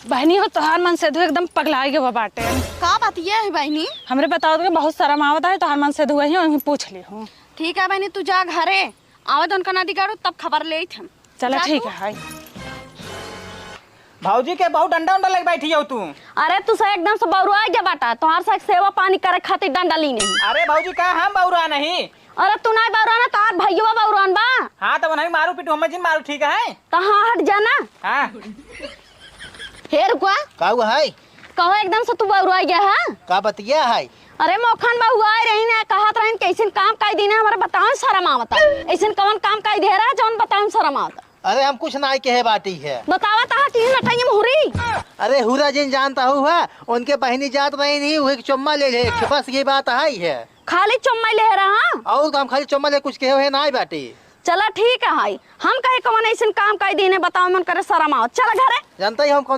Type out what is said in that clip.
बहनी हो तोहार मन से एकदम पगला गए बाटे। का बात ये है बहनी? हमरे बताओ तो बहुत शर्म आवत है, तोहार मन से धुआ ही वहीं पूछ ली हूँ। ठीक है बहनी, तू जा घरे, आवत उनका नदी गाड़ू तब खबर ले हम। चला जा ठीक तू। है। भाऊजी के बहुत डंडा उंडा लग बैठी हो तू। अरे तू से एकदम से बौरुआ गया बाटा, तुम्हार से सेवा पानी करे खातिर डंडा ली नहीं। अरे भाऊजी का हम बौरा नहीं। अरे तू नहीं बौरुआ ना, तोहार भैया बौरुआन बा। हाँ तो नहीं मारू पीटू, हम जिन मारू ठीक है। तो हाँ हट जाना। हाँ हे रुआ का हुआ है? कहो एकदम से तू बौरुआ गया है। का बतिया है? अरे मोखन बहु आए रही ना, कहत रही कैसे काम काई देना हमारे बताओ शर्म आवता। ऐसे कौन काम काई दे रहा है जौन बताओ शर्म आवता। अरे हम कुछ ना के है बाटी है। बतावा ता कि नटाई मुहरी। अरे हुरा जिन जानता हुआ उनके बहनी जात रही नहीं, वो एक चुम्मा ले ले, बस ये बात है। खाली चुम्मा ले रहा। और हम खाली चुम्मा ले कुछ कहे हुए ना बाटी। चला ठीक है, हम कहे कौन ऐसे काम काई देने बताओ मन करे शर्म आवत। चल घरे। जानता ही हम कौन